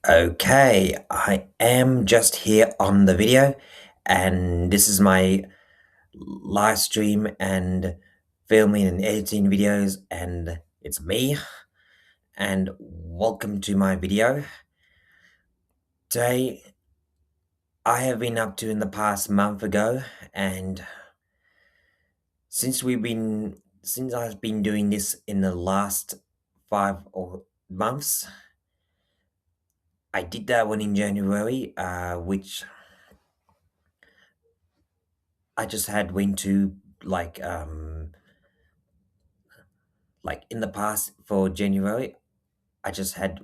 Okay, I am just here on the video, and this is my live stream and filming and editing videos, and it's me. And welcome to my video. Today, I have been up to in the past month ago, and since I've been doing this in the last 5 months, I did that one in January, which I just had went to like like in the past for January. I just had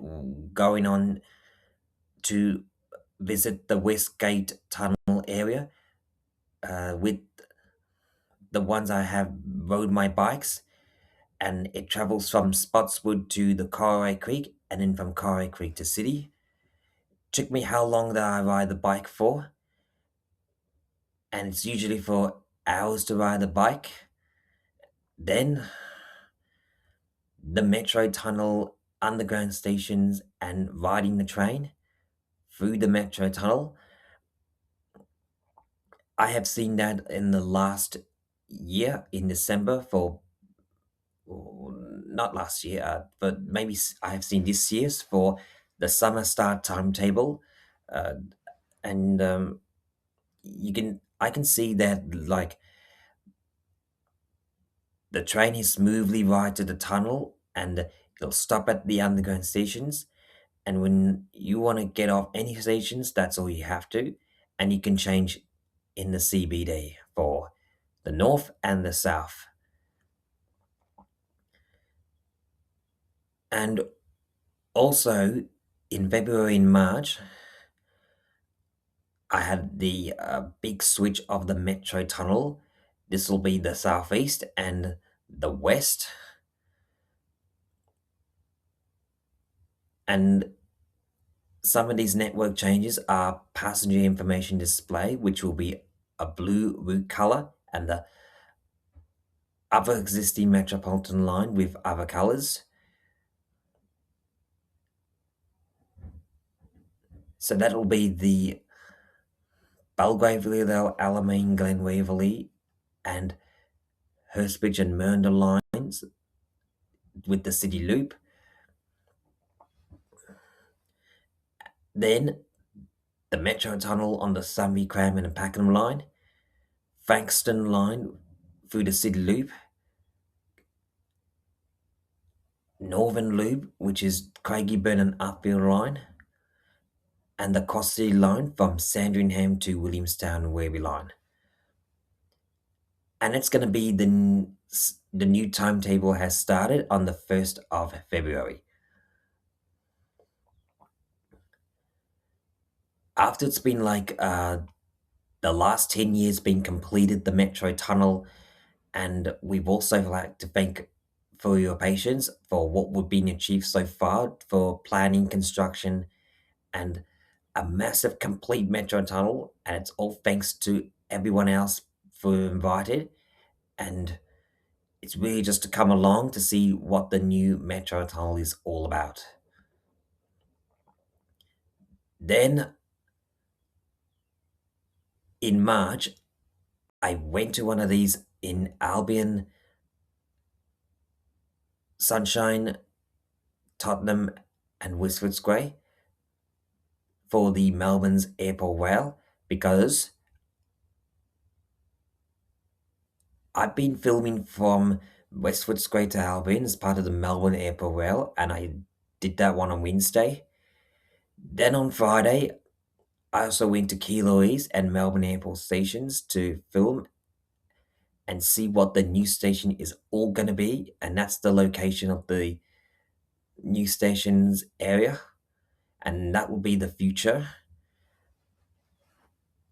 going on to visit the Westgate Tunnel area with the ones I have rode my bikes, and it travels from Spotswood to the Corray Creek, and then from Corray Creek to City. Took me how long that I ride the bike for, and it's usually for hours to ride the bike. Then the metro tunnel, underground stations, and riding the train through the metro tunnel. I have seen that in the last year in December for not last year, but maybe I have seen this year's for the summer start timetable, uh, and I can see that like the train is smoothly ride to the tunnel, and it'll stop at the underground stations. And when you want to get off any stations, that's all you have to, and you can change in the CBD for the north and the south. And also in February and March, I had the big switch of the metro tunnel. This will be the southeast and the west. And some of these network changes are passenger information display, which will be a blue route color, and the other existing Metropolitan line with other colors. So that will be the Belgrave, Lilydale, Alamein, Glen Waverley, and Hurstbridge and Mernda lines with the City Loop. Then the Metro Tunnel on the Sunby, Cranbourne and Pakenham line, Frankston line through the City Loop, Northern Loop, which is Craigieburn and Upfield line, and the Cross City line from Sandringham to Williamstown and Werribee line. And it's going to be the new timetable has started on the 1st of February. After it's been like the last 10 years been completed, the Metro Tunnel, and we've also like to thank for your patience for what we've been achieved so far for planning, construction, and a massive complete Metro Tunnel, and it's all thanks to everyone else for invited, and it's really just to come along to see what the new Metro Tunnel is all about. Then in March, I went to one of these in Albion, Sunshine, Tottenham, and Westwoods for the Melbourne's Airport Rail, because I've been filming from Westwoods to Albion as part of the Melbourne Airport Rail, and I did that one on Wednesday. Then on Friday, I also went to Keilor East and Melbourne Airport stations to film and see what the new station is all going to be, and that's the location of the new station's area, and that will be the future.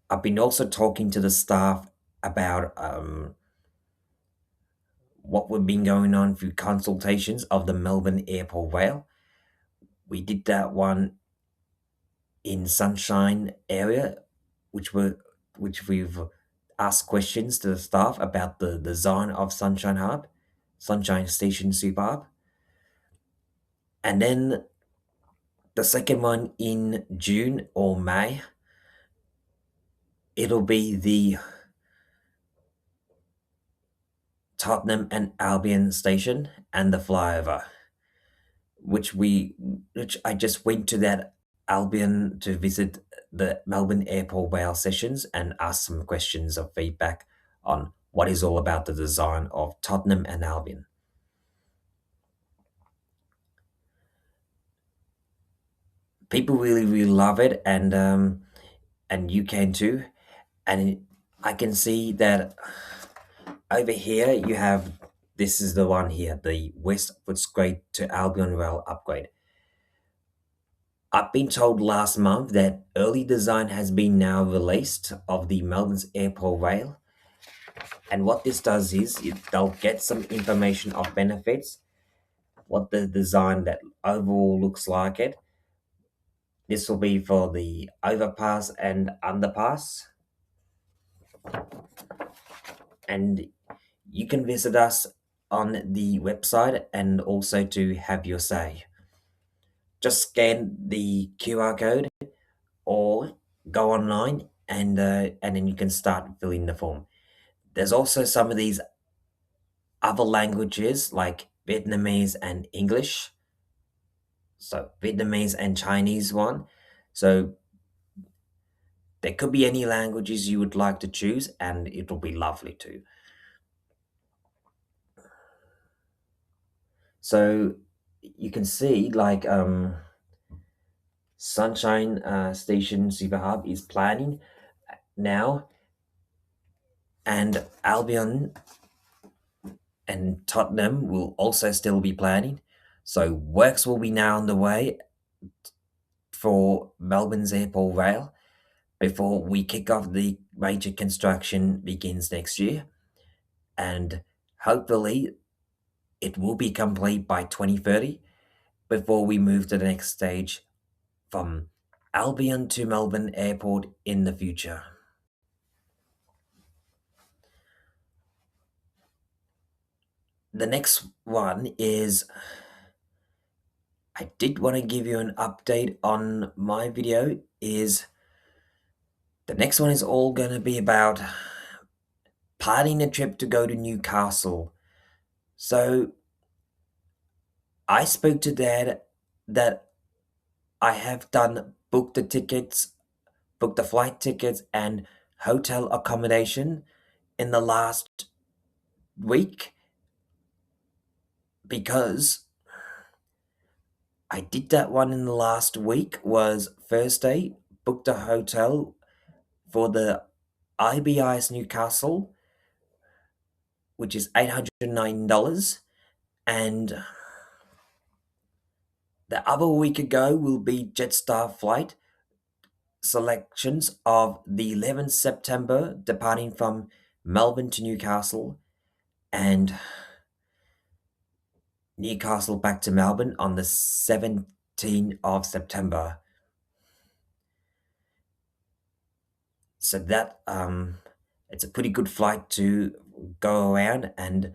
I've been also talking to the staff about what we've been going on through consultations of the Melbourne Airport Rail. We did that one in Sunshine area, which we've asked questions to the staff about the design of Sunshine Hub, Sunshine Station Super Hub. And then The second one in June or May, it'll be the Tottenham and Albion station and the flyover, which we which I just went to that Albion to visit the Melbourne Airport rail sessions and ask some questions of feedback on what is all about the design of Tottenham and Albion. People really really love it, and you can too. And I can see that over here you have, this is the one here, the West Footscray to Albion Rail upgrade. I've been told last month that early design has been now released of the Melbourne's Airport Rail, and what this does is they'll get some information of benefits, what the design that overall looks like it. This will be for the overpass and underpass, and you can visit us on the website and also to have your say. Just scan the QR code or go online and then you can start filling the form. There's also some of these other languages like Vietnamese and English. So Vietnamese and Chinese one. So there could be any languages you would like to choose and it'll be lovely too. So you can see like Sunshine Station Super Hub is planning now, and Albion and Tottenham will also still be planning. So works will be now underway for Melbourne's Airport Rail before we kick off the major construction begins next year. And hopefully it will be complete by 2030 before we move to the next stage from Albion to Melbourne Airport in the future. The next one is, I did want to give you an update on my video, is the next one is all going to be about planning a trip to go to Newcastle. So I spoke to Dad that I have done booked the tickets, booked the flight tickets and hotel accommodation in the last week, because I did that one in the last week. Was Thursday, booked a hotel for the IBI's Newcastle, which is $809, and the other week ago will be Jetstar flight selections of the 11th September departing from Melbourne to Newcastle, and Newcastle back to Melbourne on the 17th of September. So that it's a pretty good flight to go around, and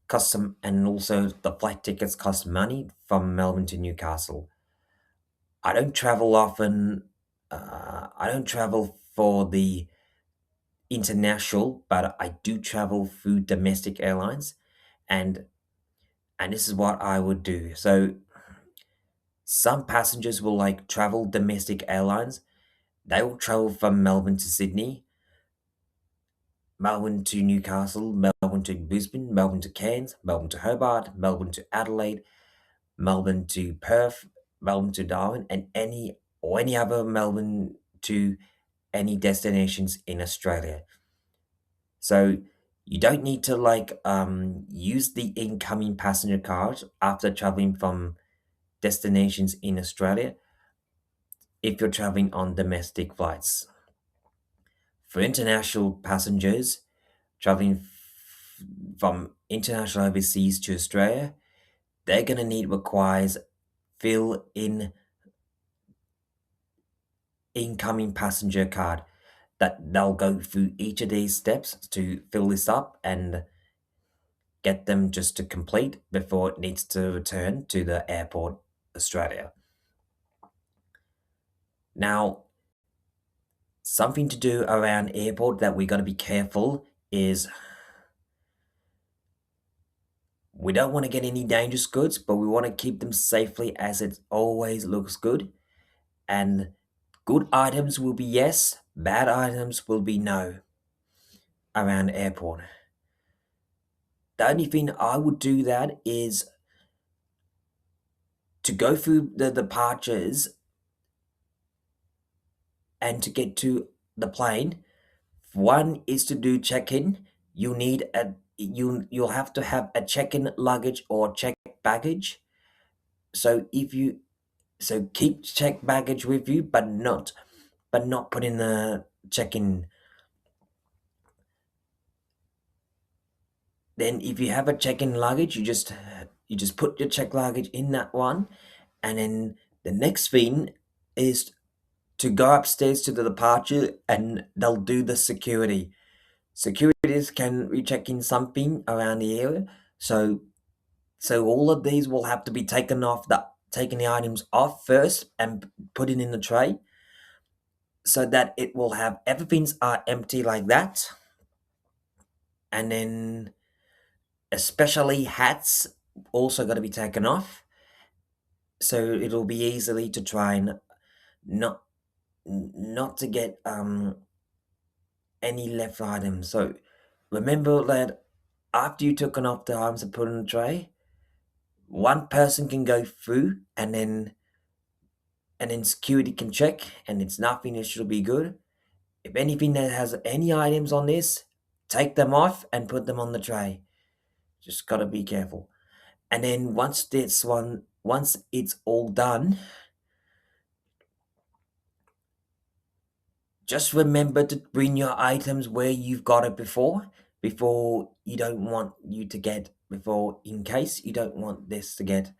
custom, and also the flight tickets cost money from Melbourne to Newcastle. I don't travel often. I don't travel for the international, but I do travel through domestic airlines, and this is what I would do. So some passengers will like travel domestic airlines. They will travel from Melbourne to Sydney, Melbourne to Newcastle, Melbourne to Brisbane, Melbourne to Cairns, Melbourne to Hobart, Melbourne to Adelaide, Melbourne to Perth, Melbourne to Darwin, and any other Melbourne to any destinations in Australia. So you don't need to like use the incoming passenger card after traveling from destinations in Australia if you're traveling on domestic flights. For international passengers traveling from international overseas to Australia, they're gonna need requires fill in incoming passenger card, that they'll go through each of these steps to fill this up and get them just to complete before it needs to return to the airport, Australia. Now, something to do around airport that we got to be careful is we don't want to get any dangerous goods, but we want to keep them safely as it always looks good. And good items will be yes, bad items will be no around airport. The only thing I would do that is to go through the departures and to get to the plane. One is to do check-in. You'll have to have a check-in luggage or check baggage. So if you so keep check baggage with you, but not put in the check-in. Then if you have a check-in luggage, you just put your check luggage in that one, and then the next thing is to go upstairs to the departure, and they'll do the security. Securities can be checking something around the area, so all of these will have to be taking the items off first and put it in the tray, so that it will have everything's are empty like that, and then especially hats also got to be taken off, so it'll be easily to try and not not to get any left items. So remember that after you took off the items and put in the tray, one person can go through, and then security can check, and it's nothing, it should be good. If anything that has any items on this, take them off and put them on the tray. Just gotta be careful. And then once it's all done, just remember to bring your items where you've got it before you don't want you to get before in case you don't want this to get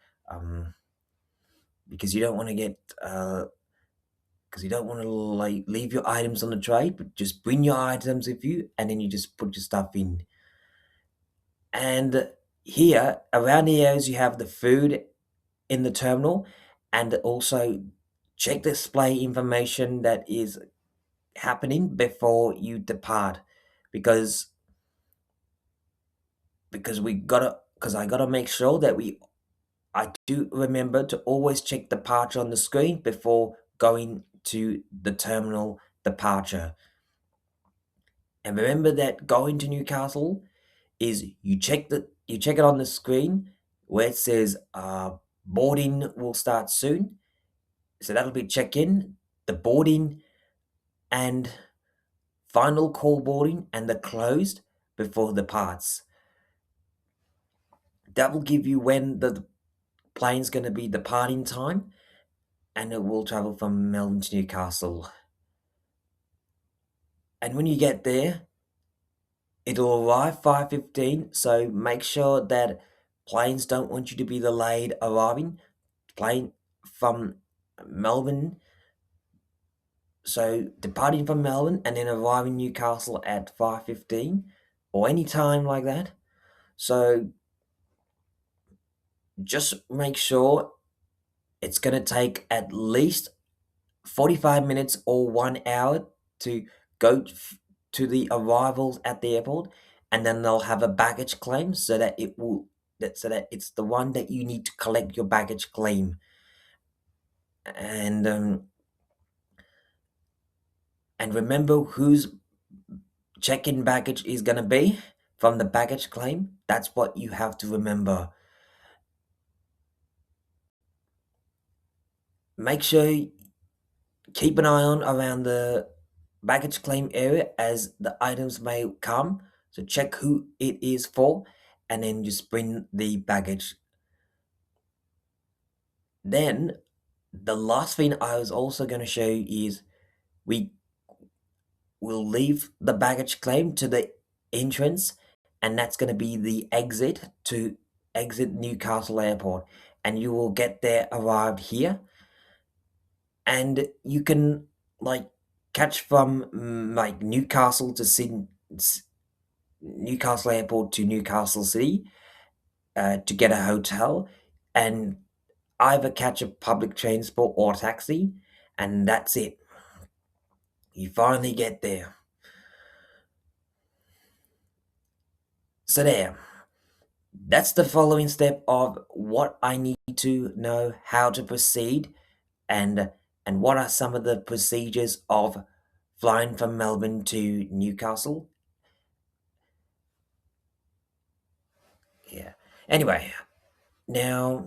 because you don't want to get because you don't want to like leave your items on the tray, but just bring your items with you, and then you just put your stuff in. And here around the areas you have the food in the terminal, and also check display information that is happening before you depart, because I gotta make sure that I do remember to always check departure on the screen before going to the terminal departure. And remember that going to Newcastle is you check it on the screen where it says boarding will start soon. So that'll be check in, the boarding, and final call boarding, and the closed before the departs. That will give you when the plane's going to be departing time, and it will travel from Melbourne to Newcastle. And when you get there, it'll arrive 5:15, so make sure that planes don't want you to be delayed arriving. Plane from Melbourne, so departing from Melbourne and then arriving Newcastle at 5:15 or any time like that. So just make sure it's going to take at least 45 minutes or 1 hour to go to the arrivals at the airport, and then they'll have a baggage claim so that it's the one that you need to collect your baggage claim. And remember whose check-in baggage is going to be from the baggage claim. That's what you have to remember. Make sure keep an eye on around the baggage claim area as the items may come. So check who it is for, and then just bring the baggage. Then the last thing I was also going to show you is we will leave the baggage claim to the entrance, and that's going to be the exit to exit Newcastle Airport, and you will get there arrived here, and you can like catch from like Newcastle to Sydney, Newcastle Airport to Newcastle City to get a hotel, and either catch a public transport or taxi, and that's it. You finally get there. So there. That's the following step of what I need to know how to proceed, and what are some of the procedures of flying from Melbourne to Newcastle. Yeah. Anyway, now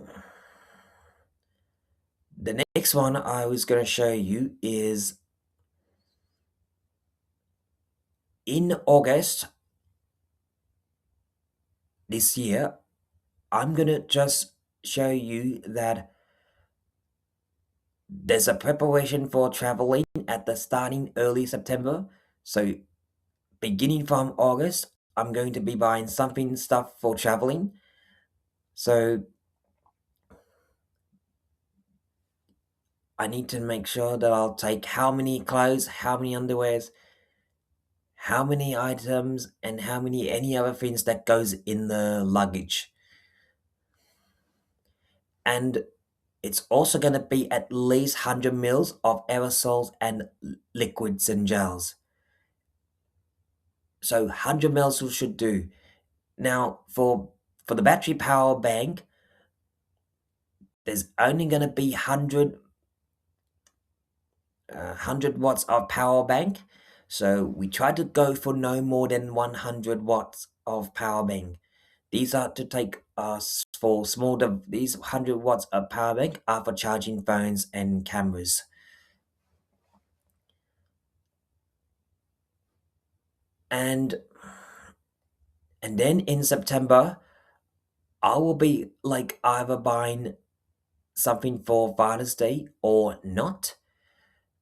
the next one I was going to show you is in August this year. I'm going to just show you that there's a preparation for traveling at the starting early September. So beginning from August, I'm going to be buying something stuff for traveling. So I need to make sure that I'll take how many clothes, how many underwears, how many items, and how many any other things that goes in the luggage. And it's also going to be at least 100 mils of aerosols and liquids and gels. So 100 mils should do. Now for the battery power bank, there's only going to be 100 watts of power bank. So we try to go for no more than 100 watts of power bank. These are to take us for small. These 100 watts of power bank are for charging phones and cameras. And then in September, I will be like either buying something for Father's Day or not,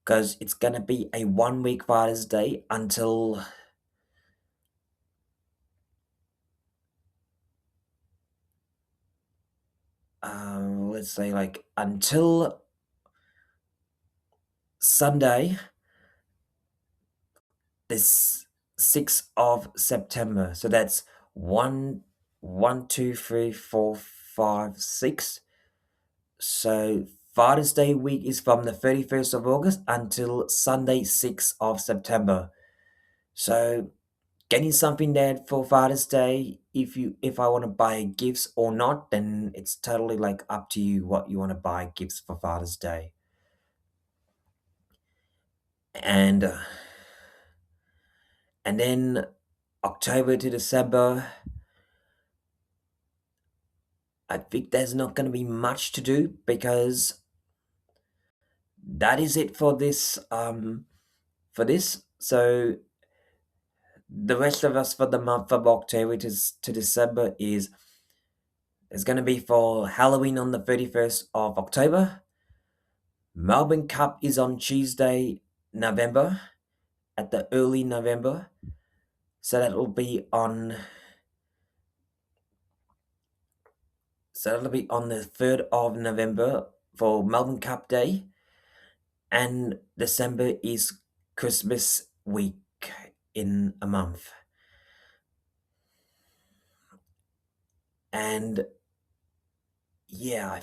because it's gonna be a 1 week Father's Day until let's say like until Sunday, this 6th of September. So that's 1, 2, 3, 4, 5, 6. So Father's Day week is from the 31st of August until Sunday, 6th of September. So getting something there for Father's Day, if I want to buy gifts or not, then it's totally like up to you what you want to buy gifts for Father's Day. And then October to December, I think there's not going to be much to do, because that is it for this So the rest of us for the month of October to December is going to be for Halloween on the 31st of October. Melbourne Cup is on Tuesday, November, at the early November. So that'll be on the 3rd of November for Melbourne Cup Day. And December is Christmas week in a month. And yeah,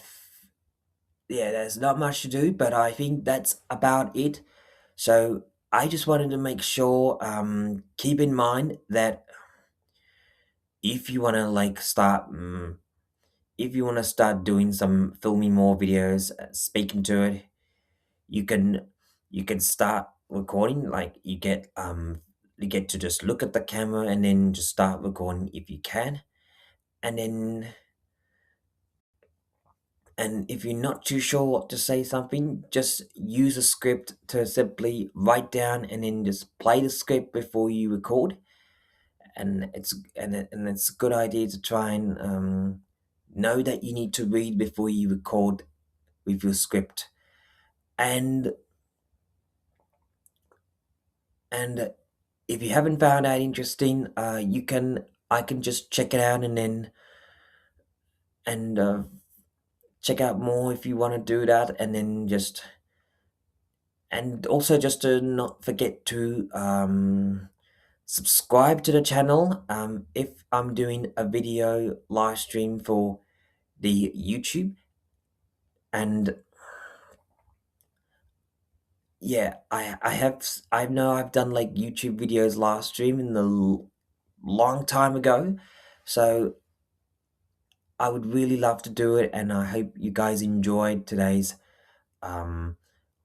there's not much to do, but I think that's about it. So I just wanted to make sure, keep in mind that if you want to like start, if you want to start doing some filming more videos, speaking to it, you can start recording. Like you get to just look at the camera and then just start recording if you can, and then if you're not too sure what to say something, just use a script to simply write down and then just play the script before you record. And it's a good idea to try and know that you need to read before you record with your script. And if you haven't found that interesting, I can just check it out, and then check out more if you want to do that, and then just and also just to not forget to subscribe to the channel if I'm doing a video live stream for the YouTube. And yeah, I know I've done like YouTube videos live stream in the long time ago, so I would really love to do it, and I hope you guys enjoyed today's um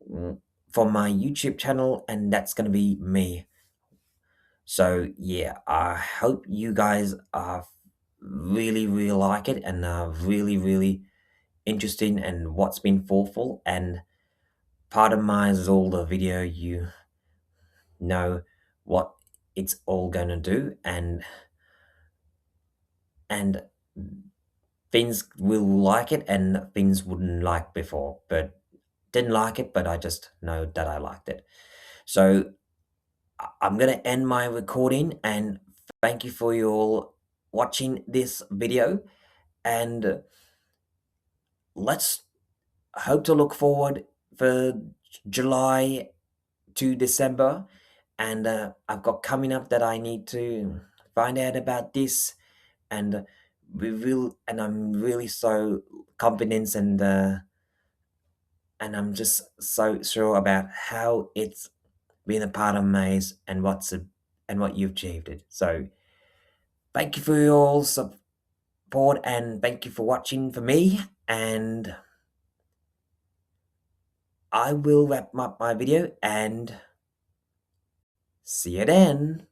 w- for my YouTube channel, and that's gonna be me. So yeah, I hope you guys really like it and are really interesting and what's been thoughtful, and part of my is all the video you know what it's all gonna do, and things will like it and things wouldn't like before, but didn't like it, but I just know that I liked it. So I'm gonna end my recording, and thank you for your watching this video, and let's hope to look forward for July to December, and I've got coming up that I need to find out about this, and I'm really so confident, and I'm just so sure about how it's been a part of Maze and and what you've achieved it. So thank you for your support, and thank you for watching for me, and I will wrap up my video and see you then.